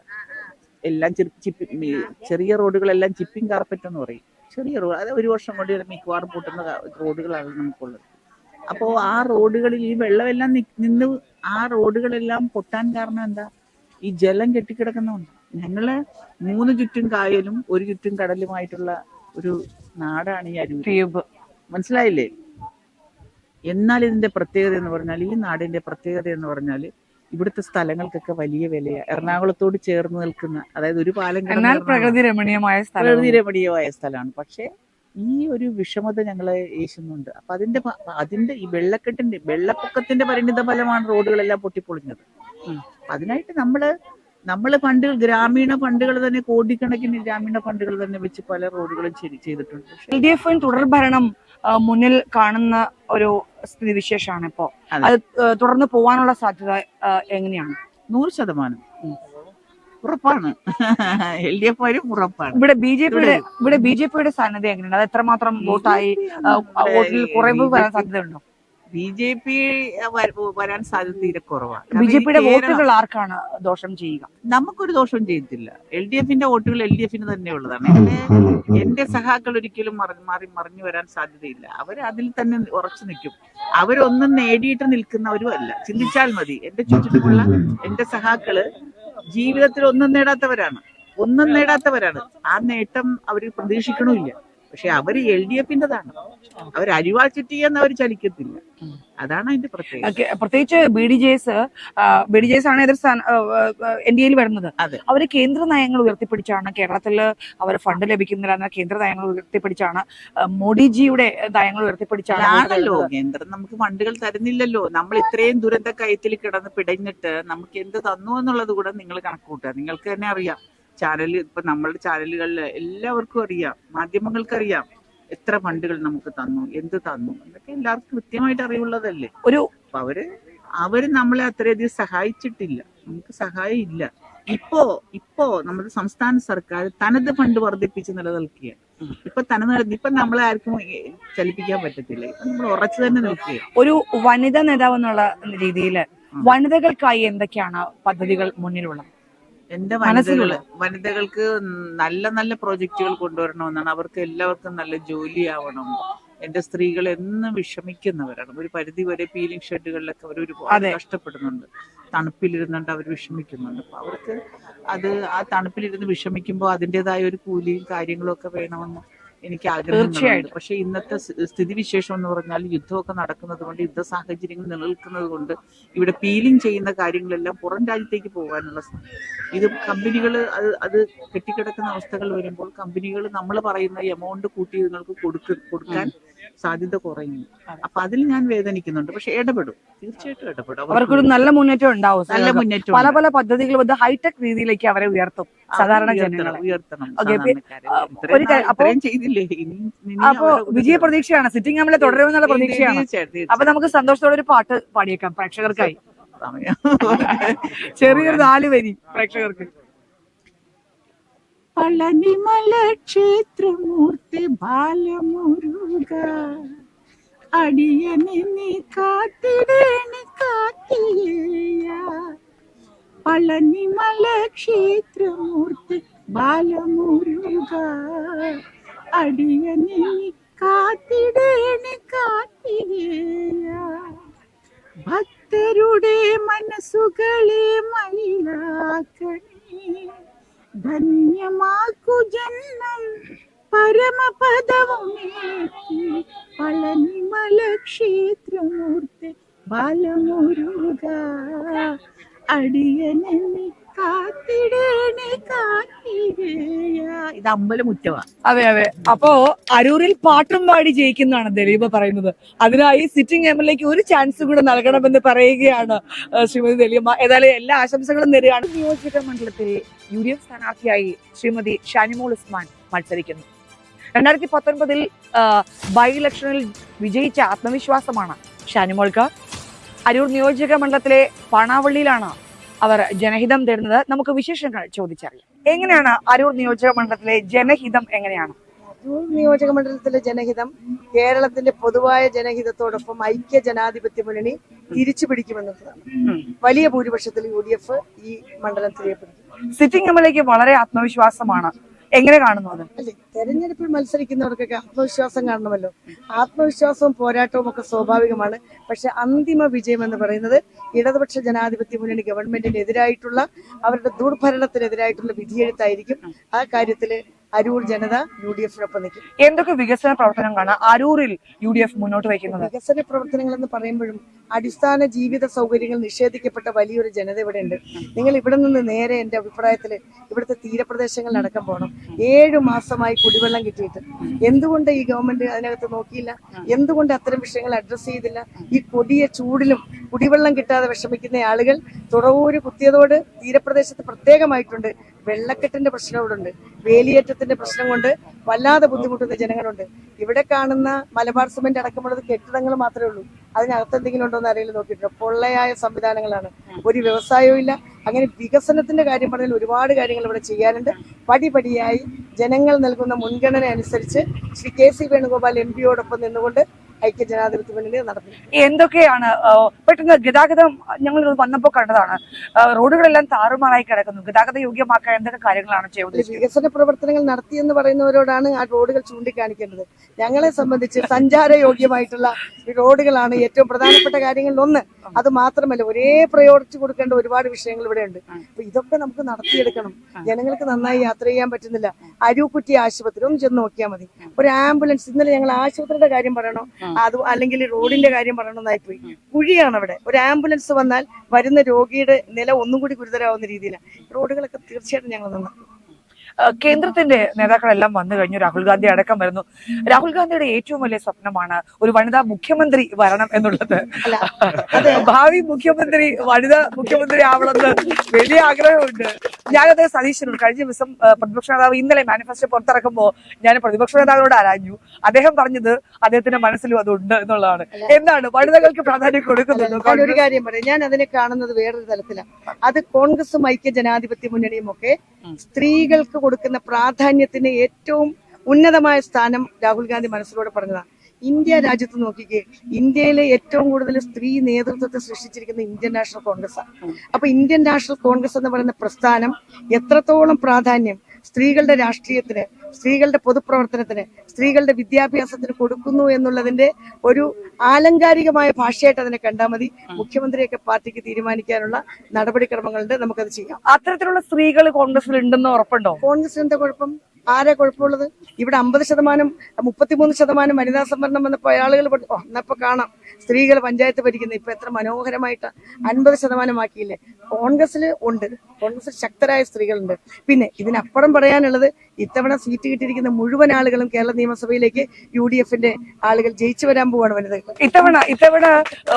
എല്ലാം ചെറിയ റോഡുകളെല്ലാം ചിപ്പിംഗ് കാർപ്പറ്റ് എന്ന് പറയും. ചെറിയ റോഡ്, അത് ഒരു വർഷം കൊണ്ട് മിക്കവാറും പൊട്ടുന്ന റോഡുകളാണ് നമുക്കുള്ളത്. അപ്പോൾ ആ റോഡുകളിൽ ഈ വെള്ളമെല്ലാം നിന്ന് ആ റോഡുകളെല്ലാം പൊട്ടാൻ കാരണം എന്താ? ഈ ജലം കെട്ടിക്കിടക്കുന്നുണ്ട്. ഞങ്ങള് 3 ചുറ്റും കായലും 1 ചുറ്റും കടലുമായിട്ടുള്ള ഒരു നാടാണ് ഈ അരൂർ. മനസ്സിലായില്ലേ? എന്നാൽ ഇതിന്റെ പ്രത്യേകത എന്ന് പറഞ്ഞാൽ, ഈ നാടിന്റെ പ്രത്യേകത എന്ന് പറഞ്ഞാൽ, ഇവിടുത്തെ സ്ഥലങ്ങൾക്കൊക്കെ വലിയ വിലയാണ്. എറണാകുളത്തോട് ചേർന്ന് നിൽക്കുന്ന, അതായത് ഒരു പാലം, പ്രകൃതി രമണീയമായ സ്ഥലമാണ്. പക്ഷെ ഈ ഒരു വിഷമത ഞങ്ങളെ ഏശുന്നുണ്ട്. അപ്പൊ അതിന്റെ ഈ വെള്ളപ്പൊക്കത്തിന്റെ പരിണിത ഫലമാണ് റോഡുകളെല്ലാം പൊട്ടിപ്പൊളിഞ്ഞത്. അതിനായിട്ട് നമ്മള് ഫണ്ടുകൾ, ഗ്രാമീണ ഫണ്ടുകൾ തന്നെ, കോടിക്കണക്കിന് ഗ്രാമീണ ഫണ്ടുകൾ തന്നെ വെച്ച് പല റോഡുകളും ചെയ്തിട്ടുണ്ട്. LDF തുടർ ഭരണം മുന്നിൽ കാണുന്ന ഒരു സ്ഥിതിവിശേഷമാണ് ഇപ്പോ. അത് തുടർന്ന് പോവാനുള്ള സാധ്യത എങ്ങനെയാണ്? 100% ഉറപ്പാണ്. LDF ഉറപ്പാണ്. ഇവിടെ ബിജെപിയുടെ സാധ്യത എങ്ങനെയാണ്? അത് എത്രമാത്രം വോട്ടായി, വോട്ടിൽ കുറവ് വരാൻ സാധ്യതയുണ്ടോ? BJP വരാൻ സാധ്യത തീരെ കുറവാണ്. BJPയുടെ വോട്ടുകൾ ആർക്കാണ് ദോഷം ചെയ്യുക? നമുക്കൊരു ദോഷം ചെയ്യത്തില്ല. LDFന്റെ വോട്ടുകൾ LDFന് തന്നെ ഉള്ളതാണ്. എന്റെ സഹാക്കൾ ഒരിക്കലും മറിഞ്ഞു വരാൻ സാധ്യതയില്ല. അവർ അതിൽ തന്നെ ഉറച്ചു നിൽക്കും. അവരൊന്നും നേടിയിട്ട് നിൽക്കുന്നവരും അല്ല. ചിന്തിച്ചാൽ മതി. എന്റെ ചുറ്റിനുമുള്ള എന്റെ സഹാക്കള് ജീവിതത്തിൽ ഒന്നും നേടാത്തവരാണ്. ആ നേട്ടം അവർ പ്രതീക്ഷിക്കണമില്ല. പക്ഷെ അവര് LDFന്റെതാണ്. അവർ അരിവാൾ ചുറ്റിയെന്ന് അവർ ചലിക്കത്തില്ല. അതാണ് അതിന്റെ പ്രത്യേകത. പ്രത്യേകിച്ച് BDJS ആണ് എതിർ NDAയിൽ വരുന്നത്. അവര് കേന്ദ്ര നയങ്ങൾ ഉയർത്തിപ്പിടിച്ചാണ്, കേരളത്തില് അവർ ഫണ്ട് ലഭിക്കുന്നില്ല എന്ന കേന്ദ്ര നയങ്ങൾ ഉയർത്തിപ്പിടിച്ചാണ്, മോഡിജിയുടെ നയങ്ങൾ ഉയർത്തിപ്പിടിച്ചാണല്ലോ. കേന്ദ്രം നമുക്ക് ഫണ്ടുകൾ തരുന്നില്ലല്ലോ. നമ്മൾ ഇത്രയും ദുരന്ത കയത്തിൽ കിടന്ന് പിടഞ്ഞിട്ട് നമുക്ക് എന്ത് തന്നു എന്നുള്ളത് കൂടെ നിങ്ങൾ കണക്കൂട്ടുക. നിങ്ങൾക്ക് തന്നെ അറിയാം. ഇപ്പൊ നമ്മളുടെ ചാനലുകളിൽ എല്ലാവർക്കും അറിയാം, മാധ്യമങ്ങൾക്കറിയാം എത്ര ഫണ്ടുകൾ നമുക്ക് തന്നു, എന്ത് തന്നു എന്നൊക്കെ എല്ലാവർക്കും കൃത്യമായിട്ട് അറിവുള്ളതല്ലേ. അവര് നമ്മളെ അത്രയധികം സഹായിച്ചിട്ടില്ല. നമുക്ക് സഹായം ഇല്ല. ഇപ്പോ നമ്മുടെ സംസ്ഥാന സർക്കാർ തനത് ഫണ്ട് വർദ്ധിപ്പിച്ച് നിലനിൽക്കുകയാണ്. ഇപ്പൊ നമ്മളെ ആർക്കും ചലിപ്പിക്കാൻ പറ്റത്തില്ല. ഇപ്പൊ നമ്മൾ ഉറച്ചു തന്നെ നിൽക്കുക. ഒരു വനിതാ നേതാവ് എന്നുള്ള രീതിയിൽ വനിതകൾക്കായി എന്തൊക്കെയാണ് പദ്ധതികൾ മുന്നിലുള്ളത്? എന്റെ വനിതകൾക്ക് നല്ല നല്ല പ്രോജക്റ്റുകൾ കൊണ്ടുവരണമെന്നാണ്. അവർക്ക് എല്ലാവർക്കും നല്ല ജോലിയാവണം. എന്റെ സ്ത്രീകൾ എന്നും വിഷമിക്കുന്നവരാണ്. ഒരു പരിധി വരെ പീലിംഗ് ഷെഡുകളിലൊക്കെ അവർ ഒരുപാട് കഷ്ടപ്പെടുന്നുണ്ട്. തണുപ്പിലിരുന്നുണ്ട് അവർ വിഷമിക്കുന്നുണ്ട്. അപ്പൊ അവർക്ക് ആ തണുപ്പിലിരുന്ന് വിഷമിക്കുമ്പോൾ അതിൻ്റെതായ ഒരു കൂലിയും കാര്യങ്ങളും ഒക്കെ വേണമെന്ന് എനിക്ക് ആഗ്രഹമുണ്ട്. പക്ഷെ ഇന്നത്തെ സ്ഥിതിവിശേഷം എന്ന് പറഞ്ഞാൽ യുദ്ധമൊക്കെ നടക്കുന്നത് കൊണ്ട്, യുദ്ധ സാഹചര്യങ്ങൾ നിലനിൽക്കുന്നത് കൊണ്ട് ഇവിടെ പീലിംഗ് ചെയ്യുന്ന കാര്യങ്ങളെല്ലാം പുറം രാജ്യത്തേക്ക് പോകാനുള്ള ഇത് കമ്പനികൾ അത് കെട്ടിക്കിടക്കുന്ന അവസ്ഥകൾ വരുമ്പോൾ കമ്പനികൾ നമ്മൾ പറയുന്ന എമൗണ്ട് കൂട്ടി നിങ്ങൾക്ക് കൊടുക്കാൻ സാധ്യത കുറയുന്നു. അപ്പൊ അതിൽ ഞാൻ വേദനിക്കുന്നുണ്ട്. പക്ഷെ ഇടപെടും, തീർച്ചയായിട്ടും ഇടപെടും. അവർക്കൊരു നല്ല മുന്നേറ്റം ഉണ്ടാവും. നല്ല മുന്നേറ്റം പല പല പദ്ധതികളും ഇത് ഹൈടെക് രീതിയിലേക്ക് അവരെ ഉയർത്തും, സാധാരണ ജനങ്ങളെ ഉയർത്തണം. Okay, ഇത്രയും ചെയ്തില്ലേ, അപ്പൊ വിജയ പ്രതീക്ഷയാണ്. സിറ്റിംഗ് നമ്മളെ തുടരുമെന്നുള്ള പ്രതീക്ഷയാണ്. അപ്പൊ നമുക്ക് സന്തോഷത്തോടെ ഒരു പാട്ട് പാടിയേക്കാം പ്രേക്ഷകർക്കായി. ചെറിയൊരു 4 വരി പ്രേക്ഷകർക്ക്. പളനിമല ക്ഷേത്രമൂർത്തി ബാലമുരുക അടിയനെ നീ കാത്തിടേണി കാത്തിയ. പളനിമല ക്ഷേത്രമൂർത്തി ബാലമുരുക അടിയനെ നീ കാത്തിടേണി കാത്തിയ. ഭക്തരുടെ മനസ്സുകളെ മലിനാക്കണേ, ധന്യമാക്കു ജന്മം പരമപദവുമേറ്റി. പളനിമല ക്ഷേത്രമൂർത്തി ബാലമുരുക അടിയനെ നീ കാത്തിടേണി കാത്തിരേയ. ഇത് അമ്പലമുറ്റവാ. അതെ അതെ. അപ്പോ അരൂരിൽ പാട്ടും പാടി ജയിക്കുന്നതാണ് ദിലീപ് പറയുന്നത്. അതിനായി സിറ്റിംഗ് എംഎൽഎക്ക് ഒരു ചാൻസ് കൂടെ നൽകണമെന്ന് പറയുകയാണ് ശ്രീമതി ദിലീപ്. ഏതായാലും എല്ലാ ആശംസകളും നേരുകയാണ്. നിയോജക മണ്ഡലത്തിൽ UDF സ്ഥാനാർത്ഥിയായി ശ്രീമതി ഷാനിമോൾ ഉസ്മാൻ മത്സരിക്കുന്നു. 2019 ബൈ ഇലക്ഷനിൽ വിജയിച്ച ആത്മവിശ്വാസമാണ് ഷാനിമോൾക്ക്. അരൂർ നിയോജക മണ്ഡലത്തിലെ പാണാവള്ളിയിലാണ് അവർ ജനഹിതം തേടുന്നത്. നമുക്ക് വിശേഷങ്ങൾ ചോദിച്ചറിയാം. എങ്ങനെയാണ് അരൂർ നിയോജക മണ്ഡലത്തിലെ ജനഹിതം? എങ്ങനെയാണ് അരൂർ നിയോജക മണ്ഡലത്തിലെ ജനഹിതം കേരളത്തിന്റെ പൊതുവായ ജനഹിതത്തോടൊപ്പം ഐക്യ ജനാധിപത്യ മുന്നണി തിരിച്ചു പിടിക്കുമെന്നുള്ളതാണ്. വലിയ ഭൂരിപക്ഷത്തിൽ UDF ഈ മണ്ഡലം തിരിയപ്പെടും. സിറ്റിംഗ് എംഎൽഎക്ക് വളരെ ആത്മവിശ്വാസമാണ്. എങ്ങനെ കാണുന്നു അത്? അല്ലെ, തെരഞ്ഞെടുപ്പിൽ മത്സരിക്കുന്നവർക്കൊക്കെ ആത്മവിശ്വാസം കാണണമല്ലോ. ആത്മവിശ്വാസവും പോരാട്ടവും ഒക്കെ സ്വാഭാവികമാണ്. പക്ഷെ അന്തിമ വിജയം എന്ന് പറയുന്നത് ഇടതുപക്ഷ ജനാധിപത്യ മുന്നണി ഗവൺമെന്റിനെതിരായിട്ടുള്ള അവരുടെ ദുർഭരണത്തിനെതിരായിട്ടുള്ള വിധിയെഴുത്തായിരിക്കും. ആ കാര്യത്തില് അരൂർ ജനത UDF-നൊപ്പം നിൽക്കും. എന്തൊക്കെ വികസന പ്രവർത്തനങ്ങളാണ് അരൂരിൽ UDF മുന്നോട്ട് വയ്ക്കുന്നത്? വികസന പ്രവർത്തനങ്ങൾ എന്ന് പറയുമ്പോഴും അടിസ്ഥാന ജീവിത സൗകര്യങ്ങൾ നിഷേധിക്കപ്പെട്ട വലിയൊരു ജനത ഇവിടെ ഉണ്ട്. നിങ്ങൾ ഇവിടെ നിന്ന് നേരെ എന്റെ അഭിപ്രായത്തിൽ ഇവിടുത്തെ തീരപ്രദേശങ്ങളിൽ അടക്കം പോകണം. 7 മാസമായി കുടിവെള്ളം കിട്ടിയിട്ട് എന്തുകൊണ്ട് ഈ ഗവൺമെന്റ് അതിനകത്ത് നോക്കിയില്ല? എന്തുകൊണ്ട് അത്തരം വിഷയങ്ങൾ അഡ്രസ് ചെയ്തില്ല? ഈ കൊടിയ ചൂടിലും കുടിവെള്ളം കിട്ടാതെ വിഷമിക്കുന്ന ആളുകൾ തുറവൂര് കുത്തിയതോട് തീരപ്രദേശത്ത് പ്രത്യേകമായിട്ടുണ്ട്. വെള്ളക്കെട്ടിന്റെ പ്രശ്നം ഇവിടെ ഉണ്ട്. വേലിയേറ്റത്തിന്റെ പ്രശ്നം കൊണ്ട് വല്ലാതെ ബുദ്ധിമുട്ടുന്ന ജനങ്ങളുണ്ട്. ഇവിടെ കാണുന്ന മലബാർ സിമന്റ് അടക്കമുള്ളത് കെട്ടിടങ്ങൾ മാത്രമേ ഉള്ളൂ. അതിനകത്ത് എന്തെങ്കിലും ഉണ്ടോ എന്ന് ആരെങ്കിലും നോക്കിയിട്ടുണ്ട്? പൊള്ളയായ സംവിധാനങ്ങളാണ്. ഒരു വ്യവസായവും ഇല്ല. അങ്ങനെ വികസനത്തിന്റെ കാര്യം പറഞ്ഞാൽ ഒരുപാട് കാര്യങ്ങൾ ഇവിടെ ചെയ്യാനുണ്ട്. പടിപടിയായി ജനങ്ങൾ നൽകുന്ന മുൻഗണന അനുസരിച്ച് ശ്രീ KC വേണുഗോപാൽ MP-യോടൊപ്പം നിന്നുകൊണ്ട് ഐക്യ ജനാധിപത്യ മുന്നണി നടത്തി. എന്തൊക്കെയാണ് പെട്ടെന്ന് ഗതാഗതം? ഞങ്ങൾ വന്നപ്പോ കണ്ടതാണ്, റോഡുകളെല്ലാം താറുമാറായി കിടക്കുന്നു. ഗതാഗത യോഗ്യമാക്കാൻ എന്തൊക്കെ കാര്യങ്ങളാണ് ചെയ്യുന്നത്? വികസന പ്രവർത്തനങ്ങൾ നടത്തിയെന്ന് പറയുന്നവരോടാണ് ആ റോഡുകൾ ചൂണ്ടിക്കാണിക്കേണ്ടത്. ഞങ്ങളെ സംബന്ധിച്ച് സഞ്ചാര യോഗ്യമായിട്ടുള്ള റോഡുകളാണ് ഏറ്റവും പ്രധാനപ്പെട്ട കാര്യങ്ങളിൽ ഒന്ന്. അത് മാത്രമല്ല, ഒരേ പ്രയോറിറ്റി കൊടുക്കേണ്ട ഒരുപാട് വിഷയങ്ങൾ ഇവിടെ ഉണ്ട്. അപ്പൊ ഇതൊക്കെ നമുക്ക് നടത്തിയെടുക്കണം. ജനങ്ങൾക്ക് നന്നായി യാത്ര ചെയ്യാൻ പറ്റുന്നില്ല. അരൂക്കുറ്റി ആശുപത്രി ഒന്ന് ചെന്ന് നോക്കിയാൽ മതി. ഒരു ആംബുലൻസ്, ഇന്നലെ ഞങ്ങൾ ആശുപത്രിയുടെ കാര്യം പറയണോ അത് അല്ലെങ്കിൽ റോഡിന്റെ കാര്യം പറയണമെന്നായിപ്പോയി. കുഴിയാണ് അവിടെ. ഒരു ആംബുലൻസ് വന്നാൽ വരുന്ന രോഗിയുടെ നില ഒന്നും കൂടി ഗുരുതരാവുന്ന രീതിയിലാണ്. റോഡുകളൊക്കെ തീർച്ചയായിട്ടും ഞങ്ങൾ നന്നാക്കും. കേന്ദ്രത്തിന്റെ നേതാക്കളെല്ലാം വന്നു കഴിഞ്ഞു. രാഹുൽ ഗാന്ധി അടക്കം വരുന്നു. രാഹുൽ ഗാന്ധിയുടെ ഏറ്റവും വലിയ സ്വപ്നമാണ് ഒരു വനിതാ മുഖ്യമന്ത്രി വരണം എന്നുള്ളത്. ഭാവി മുഖ്യമന്ത്രി വനിതാ മുഖ്യമന്ത്രി ആവണമെന്ന് വലിയ ആഗ്രഹമുണ്ട്. ഞാനത് സതീശനോട് കഴിഞ്ഞ ദിവസം പ്രതിപക്ഷ നേതാവ് ഇന്നലെ മാനിഫെസ്റ്റോ പുറത്തിറക്കുമ്പോൾ ഞാൻ പ്രതിപക്ഷ നേതാവിനോട് ആരാഞ്ഞു. അദ്ദേഹം പറഞ്ഞത് അദ്ദേഹത്തിന്റെ മനസ്സിലും അതുണ്ട് എന്നുള്ളതാണ്. എന്താണ് വനിതകൾക്ക് പ്രാധാന്യം കൊടുക്കുന്നുണ്ടോ? ഒരു കാര്യം പറയാം, ഞാൻ അതിനെ കാണുന്നത് വേറൊരു തലത്തിലാണ്. അത് കോൺഗ്രസും ഐക്യ ജനാധിപത്യ മുന്നണിയും ഒക്കെ സ്ത്രീകൾക്ക് കൊടുക്കുന്ന പ്രാധാന്യത്തിന് ഏറ്റവും ഉന്നതമായ സ്ഥാനം രാഹുൽ ഗാന്ധി മനസ്സിലൂടെ പറഞ്ഞതാണ്. ഇന്ത്യ രാജ്യത്ത് നോക്കിക്കേ, ഇന്ത്യയിലെ ഏറ്റവും കൂടുതൽ സ്ത്രീ നേതൃത്വത്തെ സൃഷ്ടിച്ചിരിക്കുന്ന ഇന്ത്യൻ നാഷണൽ കോൺഗ്രസ്സാണ്. അപ്പൊ ഇന്ത്യൻ നാഷണൽ കോൺഗ്രസ് എന്ന് പറയുന്ന പ്രസ്ഥാനം എത്രത്തോളം പ്രാധാന്യം സ്ത്രീകളുടെ രാഷ്ട്രീയത്തിന്, സ്ത്രീകളുടെ പൊതുപ്രവർത്തനത്തിന്, സ്ത്രീകളുടെ വിദ്യാഭ്യാസത്തിന് കൊടുക്കുന്നു എന്നുള്ളതിന്റെ ഒരു ആലങ്കാരികമായ ഭാഷയായിട്ട് അതിനെ കണ്ടാൽ മതി. മുഖ്യമന്ത്രിയൊക്കെ പാർട്ടിക്ക് തീരുമാനിക്കാനുള്ള നടപടിക്രമങ്ങളുണ്ട്, നമുക്കത് ചെയ്യാം. അത്തരത്തിലുള്ള സ്ത്രീകൾ കോൺഗ്രസിൽ ഉണ്ടെന്ന് ഉറപ്പുണ്ടോ? കോൺഗ്രസിന് എന്താ കുഴപ്പം? ആരെ കുഴപ്പമുള്ളത്? ഇവിടെ 50%, 33% വനിതാ സംവരണം വന്നപ്പോൾ ആളുകൾ എന്നപ്പോ കാണാം സ്ത്രീകൾ പഞ്ചായത്ത് ഭരിക്കുന്നത്. ഇപ്പൊ എത്ര മനോഹരമായിട്ട് 50% ആക്കിയില്ലേ. കോൺഗ്രസിൽ ഉണ്ട്, കോൺഗ്രസിൽ ശക്തരായ സ്ത്രീകളുണ്ട്. പിന്നെ ഇതിനപ്പുറം പറയാനുള്ളത്, ഇത്തവണ സീറ്റ് കിട്ടിയിരിക്കുന്ന മുഴുവൻ ആളുകളും കേരള നിയമസഭയിലേക്ക് UDFന്റെ ആളുകൾ ജയിച്ചു വരാൻ പോവാണ് വനിതകൾ. ഇത്തവണ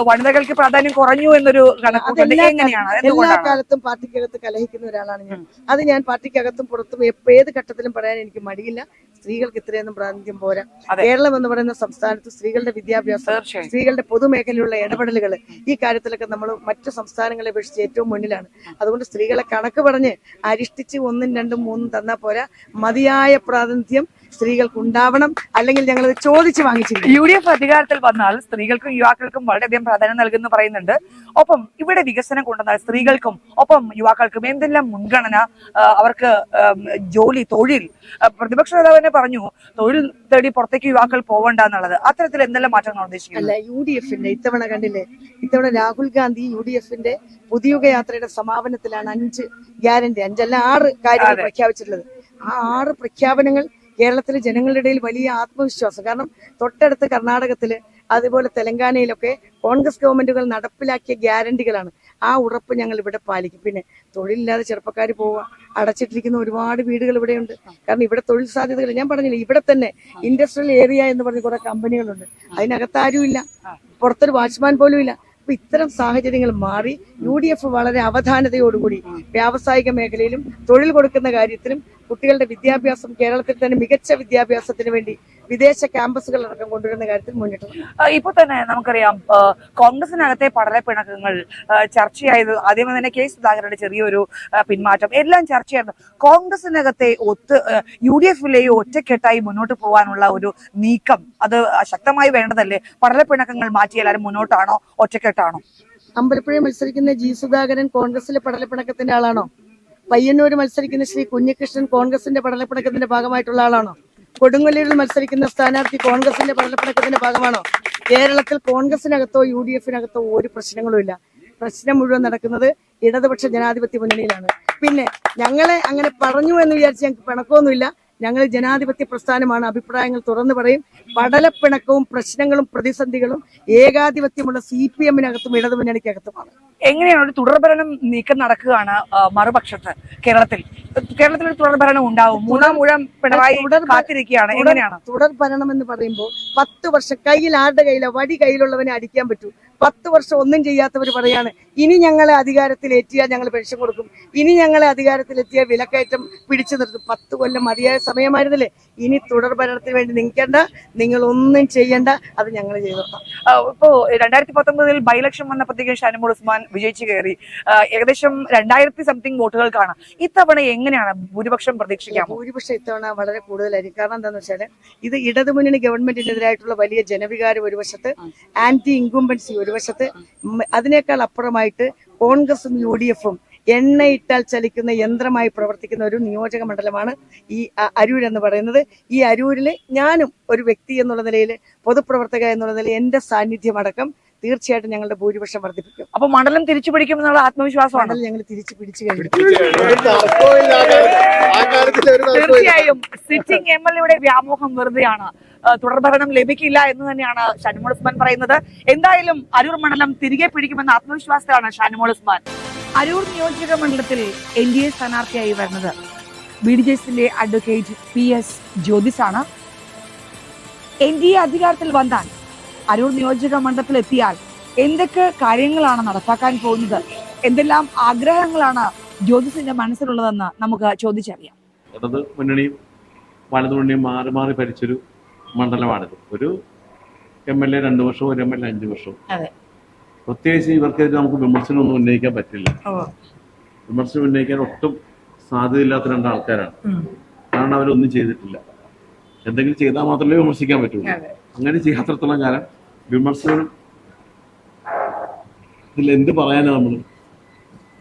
വനിതകൾക്ക് പ്രാധാന്യം കുറഞ്ഞു എന്നൊരു കണക്കുകൂട്ടൽ എങ്ങനെയാണ്? എല്ലാ കാലത്തും പാർട്ടിക്കകത്ത് കലഹിക്കുന്ന ഒരാളാണ് ഞാൻ. അത് ഞാൻ പാർട്ടിക്കകത്തും പുറത്തും ഏത് ഘട്ടത്തിലും പറയാൻ എനിക്ക് മടിയില്ല. സ്ത്രീകൾക്ക് ഇത്രയൊന്നും പ്രാതിനിധ്യം പോരാ. കേരളം എന്ന് പറയുന്ന സംസ്ഥാനത്ത് സ്ത്രീകളുടെ വിദ്യാഭ്യാസം, സ്ത്രീകളുടെ പൊതുമേഖലയിലുള്ള ഇടപെടലുകൾ, ഈ കാര്യത്തിലൊക്കെ നമ്മൾ മറ്റു സംസ്ഥാനങ്ങളെ അപേക്ഷിച്ച് ഏറ്റവും മുന്നിലാണ്. അതുകൊണ്ട് സ്ത്രീകളെ കണക്ക് പറഞ്ഞ് അരിഷ്ടിച്ച് 1, 2, 3 തന്നാ പോരാ. മതിയായ പ്രാതിനിധ്യം സ്ത്രീകൾക്ക് ഉണ്ടാവണം. അല്ലെങ്കിൽ ഞങ്ങൾ ചോദിച്ചു വാങ്ങിച്ചില്ല. UDF അധികാരത്തിൽ വന്നാൽ സ്ത്രീകൾക്കും യുവാക്കൾക്കും വളരെയധികം പ്രാധാന്യം നൽകുന്നു പറയുന്നുണ്ട്. ഒപ്പം ഇവിടെ വികസനം കൊണ്ടുവന്നാൽ സ്ത്രീകൾക്കും ഒപ്പം യുവാക്കൾക്കും എന്തെല്ലാം മുൻഗണന, അവർക്ക് ജോലി, തൊഴിൽ, പ്രതിപക്ഷ നേതാവ് തന്നെ പറഞ്ഞു തൊഴിൽ തേടി പുറത്തേക്ക് യുവാക്കൾ പോകണ്ട എന്നുള്ളത്. അത്തരത്തിൽ എന്തെല്ലാം മാറ്റങ്ങൾ ഉദ്ദേശിക്കുന്നത്? അല്ല, UDFന്റെ ഇത്തവണ കണ്ടില്ലേ, ഇത്തവണ രാഹുൽ ഗാന്ധി UDFന്റെ പുതിയുഗ യാത്രയുടെ സമാപനത്തിലാണ് 5 ഗ്യാരണ്ടി, 5 അല്ല 6 കാര്യങ്ങൾ പ്രഖ്യാപിച്ചിട്ടുള്ളത്. ആ 6 പ്രഖ്യാപനങ്ങൾ കേരളത്തിലെ ജനങ്ങളുടെ ഇടയിൽ വലിയ ആത്മവിശ്വാസം. കാരണം തൊട്ടടുത്ത് കർണാടകത്തില് അതുപോലെ തെലങ്കാനയിലൊക്കെ കോൺഗ്രസ് ഗവൺമെന്റുകൾ നടപ്പിലാക്കിയ ഗ്യാരണ്ടികളാണ്. ആ ഉറപ്പ് ഞങ്ങൾ ഇവിടെ പാലിക്കും. പിന്നെ തൊഴിലില്ലാതെ ചെറുപ്പക്കാർ പോവുക, അടച്ചിട്ടിരിക്കുന്ന ഒരുപാട് വീടുകൾ ഇവിടെയുണ്ട്. കാരണം ഇവിടെ തൊഴിൽ സാധ്യതകൾ ഞാൻ പറഞ്ഞില്ല, ഇവിടെ തന്നെ ഇൻഡസ്ട്രിയൽ ഏരിയ എന്ന് പറഞ്ഞ കുറെ കമ്പനികളുണ്ട്. അതിനകത്ത് ആരുമില്ല, പുറത്തൊരു വാച്ച്മാൻ പോലും ഇല്ല. അപ്പൊ ഇത്തരം സാഹചര്യങ്ങൾ മാറി UDF വളരെ അവധാനതയോടുകൂടി വ്യാവസായിക മേഖലയിലും തൊഴിൽ കൊടുക്കുന്ന കാര്യത്തിലും കുട്ടികളുടെ വിദ്യാഭ്യാസം, കേരളത്തിൽ തന്നെ മികച്ച വിദ്യാഭ്യാസത്തിന് വേണ്ടി വിദേശ ക്യാമ്പസുകൾ അടക്കം കൊണ്ടുവരുന്ന കാര്യത്തിൽ മുന്നിട്ട്. ഇപ്പൊ തന്നെ നമുക്കറിയാം കോൺഗ്രസിനകത്തെ പടലപ്പിണക്കങ്ങൾ ചർച്ചയായത്. ആദ്യമേ തന്നെ K സുധാകരന്റെ ചെറിയൊരു പിന്മാറ്റം എല്ലാം ചർച്ചയായിരുന്നു. കോൺഗ്രസിനകത്തെ UDFിലെയും ഒറ്റക്കെട്ടായി മുന്നോട്ട് പോകാനുള്ള ഒരു നീക്കം അത് ശക്തമായി വേണ്ടതല്ലേ? പടലപ്പിണക്കങ്ങൾ മാറ്റി എല്ലാവരും മുന്നോട്ടാണോ, ഒറ്റക്കെട്ടാണോ? അമ്പലപ്പുഴ മത്സരിക്കുന്ന G സുധാകരൻ കോൺഗ്രസിലെ പടലപ്പിണക്കത്തിന്റെ ആളാണോ? പയ്യന്നൂര് മത്സരിക്കുന്ന ശ്രീ കുഞ്ഞികൃഷ്ണൻ കോൺഗ്രസിന്റെ പടലപ്പിണക്കത്തിന്റെ ഭാഗമായിട്ടുള്ള ആളാണോ? കൊടുങ്ങല്ലൂരിൽ മത്സരിക്കുന്ന സ്ഥാനാർത്ഥി കോൺഗ്രസിന്റെ പടലപ്പിണക്കത്തിന്റെ ഭാഗമാണോ? കേരളത്തിൽ കോൺഗ്രസിനകത്തോ UDFിനകത്തോ ഒരു പ്രശ്നങ്ങളും ഇല്ല. പ്രശ്നം മുഴുവൻ നടക്കുന്നത് ഇടതുപക്ഷ ജനാധിപത്യ മുന്നണിയിലാണ്. പിന്നെ ഞങ്ങളെ അങ്ങനെ പറഞ്ഞു എന്ന് വിചാരിച്ച് ഞങ്ങൾക്ക് പിണക്കമൊന്നുമില്ല. ഞങ്ങൾ ജനാധിപത്യ പ്രസ്ഥാനമാണ്, അഭിപ്രായങ്ങൾ തുറന്നു പറയും. പടലപ്പിണക്കവും പ്രശ്നങ്ങളും പ്രതിസന്ധികളും ഏകാധിപത്യമുള്ള CPMനകത്തും ഇടതുമുന്നണിക്കകത്തുമാണ്. എങ്ങനെയാണ് ഒരു തുടർഭരണം നീക്കം നടക്കുകയാണ് മറുപക്ഷത്ത്? കേരളത്തിൽ ഒരു തുടർഭരണം ഉണ്ടാവും. 3-ാം ഊഴം പിണറായി കാത്തിരിക്കുകയാണ്. എങ്ങനെയാണ് തുടർ ഭരണം എന്ന് പറയുമ്പോൾ 10 വർഷം കയ്യിൽ ആരുടെ കയ്യില വടി കയ്യിലുള്ളവനെ അടിക്കാൻ പറ്റൂ. 10 വർഷം ഒന്നും ചെയ്യാത്തവർ പറയാണ് ഇനി ഞങ്ങളെ അധികാരത്തിലെത്തിയാൽ ഞങ്ങൾ പെൻഷൻ കൊടുക്കും, ഇനി ഞങ്ങളെ അധികാരത്തിലെത്തിയാൽ വിലക്കയറ്റം പിടിച്ചു നിർത്തും. 10 കൊല്ലം മതിയായ സമയമായിരുന്നില്ലേ? ഇനി തുടർ ഭരണത്തിന് വേണ്ടി നിൽക്കേണ്ട, നിങ്ങൾ ഒന്നും ചെയ്യണ്ട, അത് ഞങ്ങൾ ചെയ്തോളാം. ഇപ്പോ 2019 ബൈ ഇലക്ഷൻ വന്നപ്പോഴത്തേക്കും ഷാനിമോൾ ഉസ്മാൻ വിജയിച്ചു കയറി. ഏകദേശം 2000 വോട്ടുകൾക്കാണ്. ഇത്തവണ എങ്ങനെയാണ് ഭൂരിപക്ഷം പ്രതീക്ഷിക്കാം? ഭൂരിപക്ഷം ഇത്തവണ വളരെ കൂടുതലായിരിക്കും. കാരണം എന്താണെന്ന് വെച്ചാൽ ഇത് ഇടതുമുന്നണി ഗവൺമെന്റിനെതിരായിട്ടുള്ള വലിയ ജനവികാരം ഒരു വശത്ത്, ആന്റി ഇൻകുംബൻസി ഒരു വശത്ത്, അതിനേക്കാൾ അപ്പുറമായിട്ട് കോൺഗ്രസും UDFും എണ്ണയിട്ടാൽ ചലിക്കുന്ന യന്ത്രമായി പ്രവർത്തിക്കുന്ന ഒരു നിയോജക മണ്ഡലമാണ് ഈ അരൂർ എന്ന് പറയുന്നത്. ഈ അരൂരിൽ ഞാനും ഒരു വ്യക്തി എന്നുള്ള നിലയിൽ, പൊതുപ്രവർത്തക എന്നുള്ള നിലയിൽ എന്റെ സാന്നിധ്യം അടക്കം തീർച്ചയായിട്ടും ഞങ്ങളുടെ ഭൂരിപക്ഷം വർദ്ധിപ്പിക്കും. അപ്പൊ മണ്ഡലം തിരിച്ചു പിടിക്കുമെന്നുള്ള ആത്മവിശ്വാസമാണ് ഞങ്ങൾ തിരിച്ചു പിടിച്ചു കഴിഞ്ഞു. തീർച്ചയായും സിറ്റിംഗ് MLAയുടെ വ്യാമോഹം വെറുതെയാണ്. തുടർഭരണം ലഭിക്കില്ല എന്ന് തന്നെയാണ് ഷാനിമോൾ ഉസ്മാൻ പറയുന്നത്. എന്തായാലും അരൂർ മണ്ഡലം തിരികെ പിടിക്കുമെന്ന ആത്മവിശ്വാസത്തിലാണ് ഷാനിമോൾ ഉസ്മാൻ. അരൂർ നിയോജക മണ്ഡലത്തിൽ NDA സ്ഥാനാർത്ഥിയായി വരുന്നത് BDJSന്റെ അഡ്വക്കേറ്റ് PS ജ്യോതിസാണ്. NDA അധികാരത്തിൽ വന്നാൽ അരൂർ നിയോജക മണ്ഡലത്തിൽ എത്തിയാൽ എന്തൊക്കെ കാര്യങ്ങളാണ് നടപ്പാക്കാൻ പോകുന്നത്, എന്തെല്ലാം ആഗ്രഹങ്ങളാണ് ജ്യോതിസിന്റെ മനസ്സിലുള്ളതെന്ന് നമുക്ക് ചോദിച്ചറിയാം. ഇടത് മുന്നണിയും വലതു മുന്നണിയും മാറി മാറി ഭരിച്ചൊരു മണ്ഡലമാണിത്. ഒരു MLA 2 വർഷവും ഒരു MLA 5 വർഷവും. പ്രത്യേകിച്ച് ഇവർക്കെതിരെ നമുക്ക് വിമർശനമൊന്നും ഉന്നയിക്കാൻ പറ്റില്ല. വിമർശനം ഉന്നയിക്കാൻ ഒട്ടും സാധ്യതയില്ലാത്ത 2 ആൾക്കാരാണ്. കാരണം അവരൊന്നും ചെയ്തിട്ടില്ല. എന്തെങ്കിലും ചെയ്താൽ മാത്രമേ വിമർശിക്കാൻ പറ്റുള്ളൂ. അങ്ങനെ ചെയ്യാത്രത്തോളം കാലം വിമർശനം ഇതിൽ എന്ത് പറയാനാ? നമ്മൾ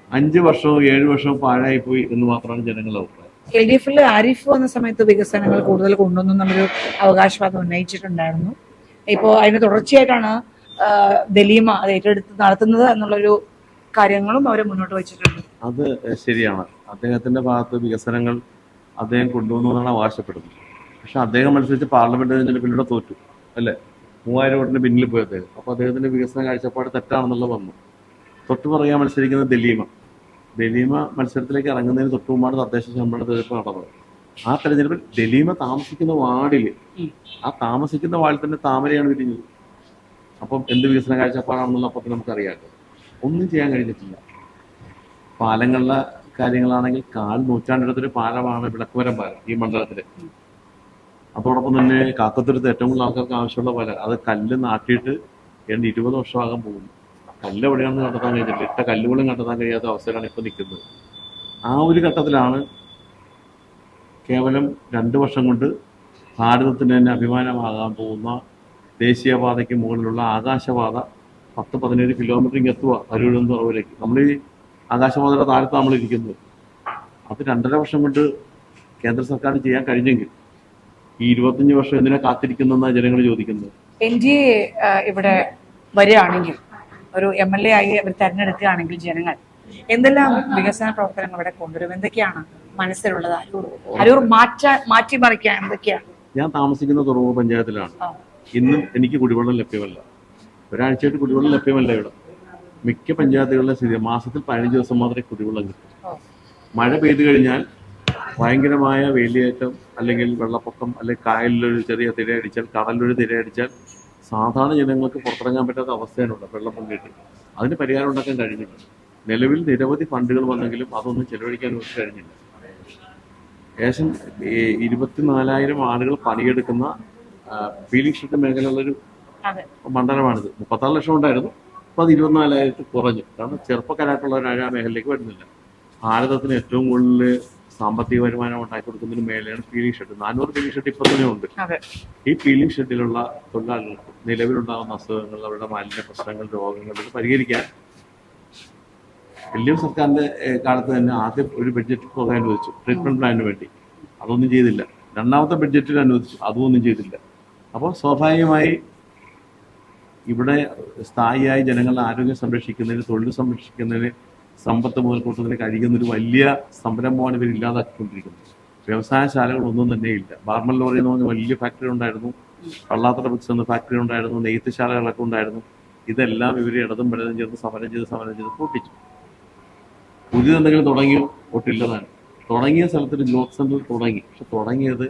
5 വർഷവും 7 വർഷവും പാഴായിപ്പോയി എന്ന് മാത്രമാണ് ജനങ്ങളുടെ അഭിപ്രായം. LDFിൽ ആരിഫ് വന്ന സമയത്ത് വികസനങ്ങൾ കൂടുതൽ കൊണ്ടുവന്നു എന്നുള്ളൊരു അവകാശവാദം ഉന്നയിച്ചിട്ടുണ്ടായിരുന്നു. ഇപ്പോ അതിന്റെ തുടർച്ചയായിട്ടാണ് ദലീമ അത് ഏറ്റെടുത്ത് നടത്തുന്നത് എന്നുള്ളൊരു കാര്യങ്ങളും അവർ മുന്നോട്ട് വെച്ചിട്ടുണ്ട്. അത് ശരിയാണ്. അദ്ദേഹത്തിന്റെ ഭാഗത്ത് വികസനങ്ങൾ അദ്ദേഹം കൊണ്ടുവന്നതാണ് അവകാശപ്പെടുന്നത്. പക്ഷെ അദ്ദേഹം മത്സരിച്ച് പാർലമെന്റ് തെരഞ്ഞെടുപ്പിലൂടെ തോറ്റു അല്ലേ, 3000 വോട്ടിന് പിന്നിൽ പോയി അദ്ദേഹം. അപ്പോൾ അദ്ദേഹത്തിന്റെ വികസന കാഴ്ചപ്പാട് തെറ്റാണെന്നുള്ള വന്നു. തൊട്ടു പറയാൻ മത്സരിക്കുന്നത് ദലീമ മത്സരത്തിലേക്ക് ഇറങ്ങുന്നതിന് തൊട്ടു മുമ്പാണ് തദ്ദേശ സ്വയംഭരണ തെരഞ്ഞെടുപ്പ് നടന്നത്. ആ തെരഞ്ഞെടുപ്പിൽ ദലീമ താമസിക്കുന്ന വാർഡിൽ തന്നെ താമരയാണ് വിരിഞ്ഞത്. അപ്പം എന്ത് വികസന കാഴ്ചപ്പാടാണെന്നുള്ള അപ്പോൾ നമുക്കറിയാം. ഒന്നും ചെയ്യാൻ കഴിഞ്ഞിട്ടില്ല. പാലങ്ങളുടെ കാര്യങ്ങളാണെങ്കിൽ 4 നൂറ്റാണ്ടെടുത്തൊരു പാലമാണ് വിളക്കുമരം പാലം ഈ മണ്ഡലത്തില്. അതോടൊപ്പം തന്നെ കാക്കത്തുരുത്ത് ഏറ്റവും കൂടുതൽ ആൾക്കാർക്ക് ആവശ്യമുള്ള പാലം, അത് കല്ല് നാട്ടിയിട്ട് 20 വർഷമാകാൻ പോകുന്നു. കല്ല് എവിടെയാണെന്ന് കണ്ടെത്താൻ കഴിഞ്ഞിട്ടില്ല. ഇട്ട കല്ലുകളും കണ്ടെത്താൻ കഴിയാത്ത അവസ്ഥയിലാണ് ഇപ്പോൾ നിൽക്കുന്നത്. ആ ഒരു ഘട്ടത്തിലാണ് കേവലം 2 വർഷം കൊണ്ട് ഭാരതത്തിന് തന്നെ അഭിമാനമാകാൻ പോകുന്ന ദേശീയപാതയ്ക്ക് മുകളിലുള്ള ആകാശപാത 10-17 കിലോമീറ്ററിങ് എത്തുക അരൂരിൽ നിന്ന് തുറവിലേക്ക്. നമ്മൾ ഈ ആകാശപാതയുടെ താഴത്ത് നമ്മൾ ഇരിക്കുന്നത്. അത് 2.5 വർഷം കൊണ്ട് കേന്ദ്ര സർക്കാർ ചെയ്യാൻ കഴിഞ്ഞെങ്കിൽ ഈ 25 വർഷം എന്തിനാ കാത്തിരിക്കുന്നെന്നാണ് ജനങ്ങൾ ചോദിക്കുന്നത്. NDA ഇവിടെ വരികയാണെങ്കിൽ, ഒരു MLA ആയി അവർ തെരഞ്ഞെടുക്കുകയാണെങ്കിൽ ജനങ്ങൾ എന്തെല്ലാം വികസന പ്രവർത്തനങ്ങൾ ഇവിടെ കൊണ്ടുവരും? എന്തൊക്കെയാണ് മനസ്സിലുള്ളത്? അരൂർ മാറ്റിമറിക്കാൻ എന്തൊക്കെയാണ്? ഞാൻ താമസിക്കുന്ന തുറവൂർ പഞ്ചായത്തിലാണ്. ഇന്നും എനിക്ക് കുടിവെള്ളം ലഭ്യമല്ല. ഒരാഴ്ചയായിട്ട് കുടിവെള്ളം ലഭ്യമല്ല ഇവിടെ. മിക്ക പഞ്ചായത്തുകളിലെ സ്ഥിതി മാസത്തിൽ 15 ദിവസം മാത്രമേ കുടിവെള്ളം കിട്ടൂ. മഴ പെയ്തു കഴിഞ്ഞാൽ ഭയങ്കരമായ വേലിയേറ്റം, അല്ലെങ്കിൽ വെള്ളപ്പൊക്കം, അല്ലെങ്കിൽ കായലിലൊരു ചെറിയ തിരയടിച്ചാൽ, കടലിലൊരു തിരയടിച്ചാൽ സാധാരണ ജനങ്ങൾക്ക് പുറത്തിറങ്ങാൻ പറ്റാത്ത അവസ്ഥയാണുള്ളത്. വെള്ളം പൊങ്ങിയിട്ട് അതിന് പരിഹാരം ഉണ്ടാക്കാൻ കഴിഞ്ഞിട്ടുണ്ട്. നിലവിൽ നിരവധി ഫണ്ടുകൾ വന്നെങ്കിലും അതൊന്നും ചെലവഴിക്കാൻ അവർക്ക് കഴിഞ്ഞില്ല. ഏകദേശം 24,000 ആളുകൾ പണിയെടുക്കുന്ന ഫീലിംഗ് ഷെഡ് മേഖലയുള്ളൊരു മണ്ഡലമാണിത്. 36 ലക്ഷം ഉണ്ടായിരുന്നു, അപ്പോൾ അത് 24,000 കുറഞ്ഞു. കാരണം ചെറുപ്പക്കാരായിട്ടുള്ളവരാണ് ആ മേഖലയിലേക്ക് വരുന്നില്ല. ഭാരതത്തിന് ഏറ്റവും കൂടുതൽ സാമ്പത്തിക വരുമാനം ഉണ്ടാക്കി കൊടുക്കുന്നതിന് മേലെയാണ് ഫീലിംഗ് ഷെഡ്. 400 ഫീലിംഗ് ഷെഡ് ഇപ്പോൾ തന്നെ ഉണ്ട്. ഈ ഫീലിംഗ് ഷെഡിലുള്ള തൊഴിലാളികൾക്ക് നിലവിലുണ്ടാകുന്ന അസുഖങ്ങൾ, അവരുടെ മാലിന്യ പ്രശ്നങ്ങൾ, രോഗങ്ങൾ ഇത് പരിഹരിക്കാൻ LDF സർക്കാരിന്റെ കാലത്ത് തന്നെ ആദ്യം ഒരു ബഡ്ജറ്റ് തുക അനുവദിച്ചു ട്രീറ്റ്മെന്റ് പ്ലാനിന് വേണ്ടി. അതൊന്നും ചെയ്തില്ല. രണ്ടാമത്തെ ബഡ്ജറ്റിൽ അനുവദിച്ചു, അതും ചെയ്തില്ല. അപ്പോൾ സ്വാഭാവികമായി ഇവിടെ സ്ഥായിയായി ജനങ്ങളുടെ ആരോഗ്യം സംരക്ഷിക്കുന്നതിന്, തൊഴിൽ സംരക്ഷിക്കുന്നതിന്, സമ്പത്ത് മുതൽക്കൂട്ടുന്നതിന് കഴിയുന്ന ഒരു വലിയ സംരംഭമാണ് ഇവർ ഇല്ലാതാക്കിക്കൊണ്ടിരിക്കുന്നത്. വ്യവസായശാലകളൊന്നും തന്നെ ഇല്ല. ബാർമൽ ലോറി എന്ന് പറഞ്ഞ വലിയ ഫാക്ടറി ഉണ്ടായിരുന്നു, പള്ളാത്തറ ബുക്സ് എന്ന ഫാക്ടറി ഉണ്ടായിരുന്നു, നെയ്ത്തുശാലകളൊക്കെ ഉണ്ടായിരുന്നു. ഇതെല്ലാം ഇവർ ഇടതും വലതും ചേർന്ന് സമരം ചെയ്ത് പൂട്ടിച്ചു. പുതിയതെന്തെങ്കിലും തുടങ്ങി ഒട്ടില്ലതാണ്. തുടങ്ങിയ സ്ഥലത്തൊരു ഗ്രോത്ത് സെന്റർ തുടങ്ങി. പക്ഷെ തുടങ്ങിയത്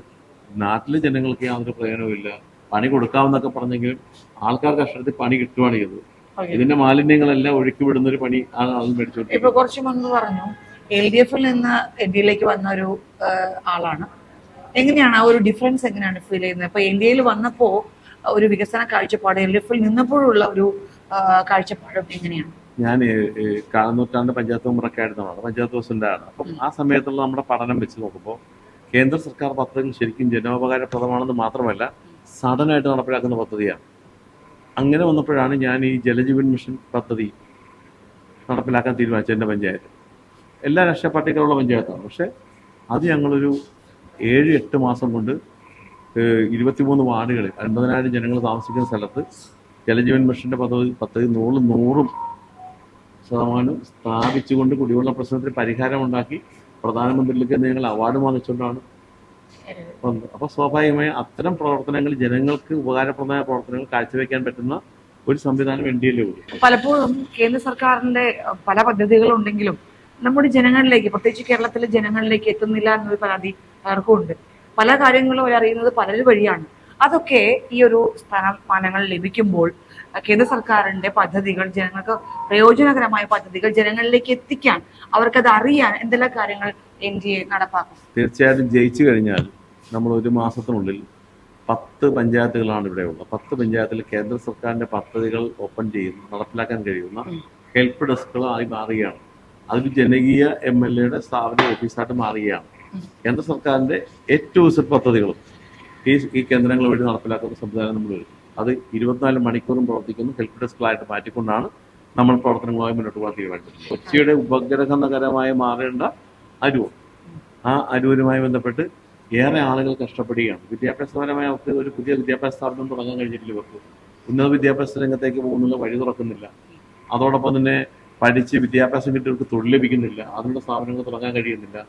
നാട്ടിലെ ജനങ്ങൾക്ക് യാതൊരു പ്രയോജനവുമില്ല. പണി കൊടുക്കാമെന്നൊക്കെ പറഞ്ഞെങ്കിലും ആൾക്കാർക്ക് കഷ്ടത്തിൽ പണി കിട്ടുവാണ് ചെയ്തത്. ഇതിന്റെ മാലിന്യങ്ങളെല്ലാം ഒഴുക്കി വിടുന്ന ഒരു പണി ആണ് ആൾ മേടിച്ചോണ്ട്. ഇപ്പൊ കുറച്ച് മുൻപ് പറഞ്ഞു LDF നിന്ന് NDAയിലേക്ക് വന്ന ഒരു ആളാണ്. എങ്ങനെയാണ് ആ ഒരു ഡിഫറൻസ് എങ്ങനെയാണ് ഫീൽ ചെയ്യുന്നത്? ഇപ്പൊ NDAയിൽ വന്നപ്പോ ഒരു വികസന കാഴ്ചപ്പാട്, LDFൽ നിന്നപ്പോഴുള്ള ഒരു കാഴ്ചപ്പാടും എങ്ങനെയാണ്? ഞാൻ 4 നൂറ്റാണ്ട് പഞ്ചായത്ത് മെമ്പറൊക്കെ ആയിരുന്നതാണ്, പഞ്ചായത്ത് പ്രസിഡന്റാണ്. അപ്പം ആ സമയത്തുള്ള നമ്മുടെ പഠനം വെച്ച് നോക്കുമ്പോൾ കേന്ദ്ര സർക്കാർ പദ്ധതികൾ ശരിക്കും ജനോപകാരപ്രദമാണെന്ന് മാത്രമല്ല സഡനായിട്ട് നടപ്പിലാക്കുന്ന പദ്ധതിയാണ്. അങ്ങനെ വന്നപ്പോഴാണ് ഞാൻ ഈ ജലജീവൻ മിഷൻ പദ്ധതി നടപ്പിലാക്കാൻ തീരുമാനിച്ചത്. എൻ്റെ പഞ്ചായത്ത് എല്ലാ രാഷ്ട്രീയ പാർട്ടികളുള്ള പഞ്ചായത്താണ്. പക്ഷേ അത് ഞങ്ങളൊരു 7-8 മാസം കൊണ്ട് 23 വാർഡുകളിൽ 50,000 ജനങ്ങൾ താമസിക്കുന്ന സ്ഥലത്ത് ജലജീവൻ മിഷൻ്റെ പദ്ധതി 100% സ്ഥാപിച്ചുകൊണ്ട് കുടിവെള്ള പ്രശ്നത്തിന് പരിഹാരമുണ്ടാക്കി പ്രധാനമന്ത്രിയിലേക്ക് ഞങ്ങൾ അവാർഡ് വാങ്ങിച്ചുകൊണ്ടാണ് വന്നത്. അപ്പോൾ സ്വാഭാവികമായി അത്തരം പ്രവർത്തനങ്ങൾ, ജനങ്ങൾക്ക് ഉപകാരപ്രദമായ പ്രവർത്തനങ്ങൾ കാഴ്ചവെക്കാൻ പറ്റുന്ന ഒരു സംവിധാനം NDAയിലേ ഉള്ളൂ. പലപ്പോഴും കേന്ദ്ര സർക്കാരിന്റെ പല പദ്ധതികളുണ്ടെങ്കിലും നമ്മുടെ ജനങ്ങളിലേക്ക്, പ്രത്യേകിച്ച് കേരളത്തിലെ ജനങ്ങളിലേക്ക് എത്തുന്നില്ല എന്നൊരു പരാതി പലർക്കും ഉണ്ട്. പല കാര്യങ്ങളും അറിയുന്നത് പലരും വഴിയാണ്. അതൊക്കെ ഈ ഒരു സ്ഥാനമാനങ്ങൾ ലഭിക്കുമ്പോൾ കേന്ദ്ര സർക്കാരിന്റെ പദ്ധതികൾ, ജനങ്ങൾക്ക് പ്രയോജനകരമായ പദ്ധതികൾ ജനങ്ങളിലേക്ക് എത്തിക്കാൻ, അവർക്കത് അറിയാൻ എന്തെല്ലാം കാര്യങ്ങൾ NDA നടപ്പാക്കും? തീർച്ചയായിട്ടും ജയിച്ചു കഴിഞ്ഞാൽ നമ്മൾ 1 മാസത്തിനുള്ളിൽ 10 പഞ്ചായത്തുകളാണ് ഇവിടെ ഉള്ളത്. 10 പഞ്ചായത്തിൽ കേന്ദ്ര സർക്കാരിന്റെ പദ്ധതികൾ ഓപ്പൺ ചെയ്യുന്ന, നടപ്പിലാക്കാൻ കഴിയുന്ന ഹെൽപ്പ് ഡെസ്കുകളായി മാറുകയാണ്. അതൊരു ജനകീയ MLAയുടെ സ്ഥാപന ഓഫീസായിട്ട് മാറുകയാണ്. കേന്ദ്ര സർക്കാരിന്റെ A to Z പദ്ധതികളും ഈ കേന്ദ്രങ്ങൾ വഴി നടപ്പിലാക്കുന്ന സംവിധാനം നമ്മൾ വരും. അത് 24 മണിക്കൂറും പ്രവർത്തിക്കുന്ന ഹെൽപ്പ് ഡെസ്കുകളായിട്ട് മാറ്റിക്കൊണ്ടാണ് നമ്മൾ പ്രവർത്തനങ്ങളുമായി മുന്നോട്ട് പോകാൻ തീരുമാനിച്ചത്. കൊച്ചിയുടെ ഉപഗ്രഹനഗരമായി മാറേണ്ട അരൂർ, ആ അരൂരുമായി ബന്ധപ്പെട്ട് ഏറെ ആളുകൾ കഷ്ടപ്പെടുകയാണ്. വിദ്യാഭ്യാസപരമായി അവർക്ക് ഒരു പുതിയ വിദ്യാഭ്യാസ സ്ഥാപനം തുടങ്ങാൻ കഴിഞ്ഞിട്ടില്ല. ഇവർക്ക് ഉന്നത വിദ്യാഭ്യാസ രംഗത്തേക്ക് പോകുന്നുള്ള വഴി തുറക്കുന്നില്ല. അതോടൊപ്പം തന്നെ പഠിച്ച് വിദ്യാഭ്യാസം കിട്ടിയവർക്ക് തൊഴിൽ ലഭിക്കുന്നില്ല. അതിനുള്ള സ്ഥാപനങ്ങൾ തുടങ്ങാൻ കഴിയുന്നില്ല.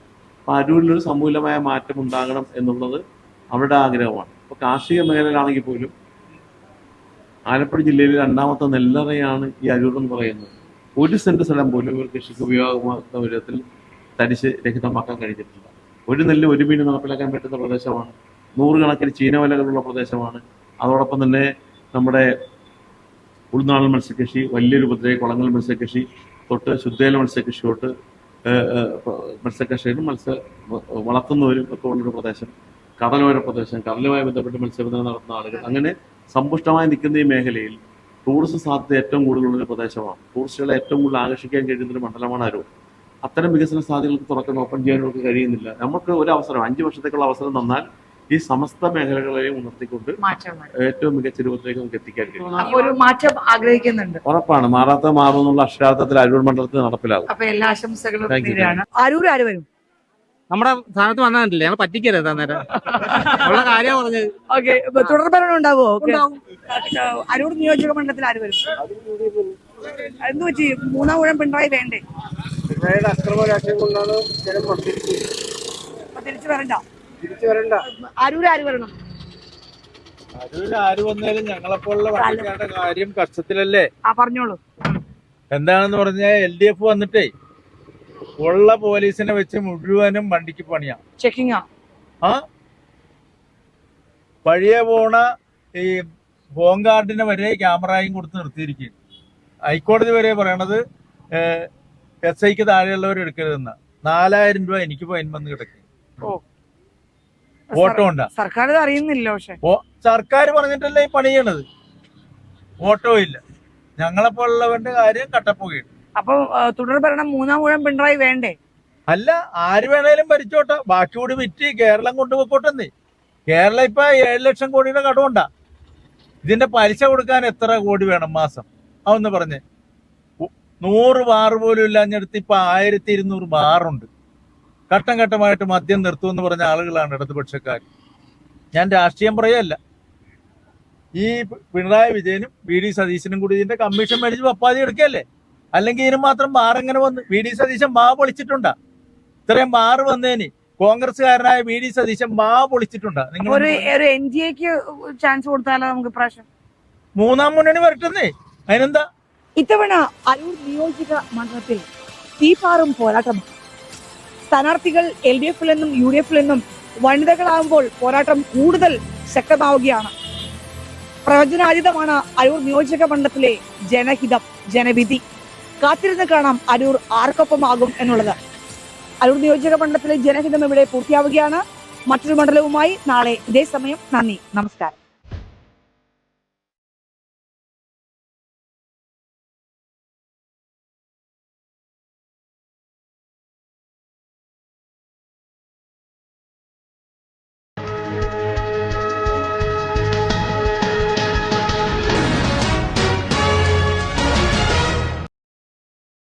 അപ്പോൾ അരൂരിലൊരു സമൂലമായ മാറ്റം ഉണ്ടാകണം എന്നുള്ളത് അവരുടെ ആഗ്രഹമാണ്. ഇപ്പോൾ കാർഷിക മേഖലയിലാണെങ്കിൽ പോലും ആലപ്പുഴ ജില്ലയിൽ 2ാമത്തെ നെല്ലറയാണ് ഈ അരൂർ എന്ന് പറയുന്നത്. 1 സെന്റ് സ്ഥലം പോലും ഇവർ കൃഷിക്ക് ഉപയോഗമാക്കുന്ന വിധത്തിൽ തരിശ് രഹിതമാക്കാൻ കഴിഞ്ഞിട്ടില്ല. ഒരു നെല്ല് ഒരു മീൻ നടപ്പിലാക്കാൻ പറ്റുന്ന പ്രദേശമാണ്. 100 കണക്കിന് ചീനവലകളുള്ള പ്രദേശമാണ്. അതോടൊപ്പം തന്നെ നമ്മുടെ ഉൾനാടൻ മത്സ്യകൃഷി, വലിയൊരു ഉപദ്രവ കുളങ്ങൾ മത്സ്യകൃഷി തൊട്ട് ശുദ്ധേല മത്സ്യകൃഷി തൊട്ട് മത്സ്യകർഷകരും വളർത്തുന്നവരും ഒക്കെ ഉള്ളൊരു പ്രദേശം, കടലോര പ്രദേശം, കടലുമായി ബന്ധപ്പെട്ട് മത്സ്യബന്ധനം നടത്തുന്ന ആളുകൾ, അങ്ങനെ സമ്പുഷ്ടമായി നിൽക്കുന്ന ഈ മേഖലയിൽ ടൂറിസം സാധ്യത ഏറ്റവും കൂടുതലുള്ളൊരു പ്രദേശമാണ്. ടൂറിസ്റ്റുകളെ ഏറ്റവും കൂടുതൽ ആകർഷിക്കാൻ കഴിയുന്നൊരു മണ്ഡലമാണ് അരൂർ. അത്തരം വികസന സാധ്യതകൾക്ക് തുറക്കാൻ ഓപ്പൺ ചെയ്യാനവർക്ക് കഴിയുന്നില്ല. നമുക്ക് ഒരു അവസരം 5 വർഷത്തേക്കുള്ള അവസരം തന്നാൽ ഈ സമസ്ത മേഖലകളെയും ഉണർത്തിക്കൊണ്ട് ഏറ്റവും മികച്ച രൂപത്തിലേക്ക് നമുക്ക് എത്തിക്കാൻ കഴിയും. ഒരു മാറ്റം ആഗ്രഹിക്കുന്നുണ്ട്. ഉറപ്പാണ്, മാറാത്ത മാറുന്നുള്ള അക്ഷരാർത്ഥത്തിൽ അരൂർ മണ്ഡലത്തിൽ നടപ്പിലാകും. അപ്പൊ എല്ലാ ആശംസകളും നേരെയാണ്. അരൂർ ആര് വരും? നമ്മുടെ സ്ഥാനത്ത് വന്നിട്ടില്ലേ, ഞങ്ങൾ പറ്റിക്കരുത് അന്നേരം ഉള്ള കാര്യം പറഞ്ഞത്. ഓക്കെ, തുടർ ഭരണം ഉണ്ടാവോ? അരൂർ നിയോജക മണ്ഡലത്തിൽ ആര് വരും? എന്ത് പറ്റി? 3ാം ഊഴം പിണറായി വേണ്ടേ? പിണറായിയുടെ അക്രമ രാഷ്ട്രീയം കൊണ്ടാണ് ജനം തിരിച്ചു വരണ്ട. അരൂർ ആര് വരണം? അരൂര് ആര് വന്നാലും ഞങ്ങളെപ്പോലുള്ള വണ്ടിക്കാരുടെ കാര്യം കഷ്ടത്തിലല്ലേ. പറഞ്ഞോളൂ. എന്താണെന്ന് പറഞ്ഞാൽ LDF വന്നിട്ടേ ഉള്ള പോലീസിനെ വെച്ച് മുഴുവനും വണ്ടിക്ക് പണിയാ, ചെക്കിങ്ങാ. വഴിയെ പോണ ഈ ഹോം ഗാർഡിനെ വരെ ക്യാമറയും കൊടുത്ത് നിർത്തിയിരിക്കുകയാണ്. ഹൈക്കോടതി വരെ പറയണത് SIക്ക് താഴെയുള്ളവർ എടുക്കരുതെന്ന്. 4000 രൂപ എനിക്ക് ഫൈൻ വന്ന് കിടക്കും. ഓട്ടോ ഉണ്ടാ. സർക്കാർ അറിയുന്നില്ല. പക്ഷെ സർക്കാർ പറഞ്ഞിട്ടല്ലേ ഈ പണി ചെയ്യണത്. ഓട്ടോ ഇല്ല. ഞങ്ങളെപ്പോലുള്ളവന്റെ കാര്യം കട്ടപ്പുകയാണ്. അപ്പൊ തുടർ ഭരണം 3ാം ഊഴം പിണറായി വേണ്ടേ? അല്ല, ആര് വേണേലും ഭരിച്ചോട്ടെ, ബാക്കി കൂടി വിറ്റ് കേരളം കൊണ്ടുപോയിക്കോട്ടെ. കേരളം ഇപ്പൊ 7 ലക്ഷം കോടിയുടെ കടമുണ്ടാ. ഇതിന്റെ പലിശ കൊടുക്കാൻ എത്ര കോടി വേണം മാസം? അതൊന്ന് പറഞ്ഞേ. 100 ബാർ പോലും ഇല്ലാഞ്ഞെടുത്ത് ഇപ്പൊ 1200 ബാറുണ്ട്. ഘട്ടം ഘട്ടമായിട്ട് മദ്യം നിർത്തുമെന്ന് പറഞ്ഞ ആളുകളാണ് ഇടതുപക്ഷക്കാർ. ഞാൻ രാഷ്ട്രീയം പറയല്ല. ഈ പിണറായി വിജയനും VD സതീശനും കൂടി ഇതിന്റെ കമ്മീഷൻ മേടിച്ച് പപ്പാതി എടുക്കല്ലേ. അല്ലെങ്കിൽ ഇതിന് മാത്രം ബാർ എങ്ങനെ വന്ന്? VD സതീശൻ ബാ പൊളിച്ചിട്ടുണ്ടാ? ഇത്രയും ബാർ വന്നേന് കോൺഗ്രസ്സുകാരനായ VD സതീശൻ ബാ പൊളിച്ചിട്ടുണ്ടാ? നിങ്ങൾ ഒരു NDAക്ക് ചാൻസ് കൊടുത്താലോ നമുക്ക് പ്രാവശ്യം? 3ാം മുന്നണി വരട്ടെന്നേ, അതിനെന്താ? ഇത്തവണ അരൂർ നിയോജക മണ്ഡലത്തിൽ തീപാറും പോരാട്ടമാണ്. സ്ഥാനാർത്ഥികൾ LDFൽ നിന്നും UDFൽ നിന്നും വനിതകളാകുമ്പോൾ പോരാട്ടം കൂടുതൽ ശക്തമാവുകയാണ്. പ്രവചനാതീതമാണ് അരൂർ നിയോജക മണ്ഡലത്തിലെ ജനഹിതം, ജനവിധി. കാത്തിരുന്ന് കാണാം അരൂർ ആർക്കൊപ്പമാകും എന്നുള്ളത്. അരൂർ നിയോജക മണ്ഡലത്തിലെ ജനഹിതം ഇവിടെ പൂർത്തിയാവുകയാണ്. മറ്റൊരു മണ്ഡലവുമായി നാളെ ഇതേ സമയം. നന്ദി, നമസ്കാരം.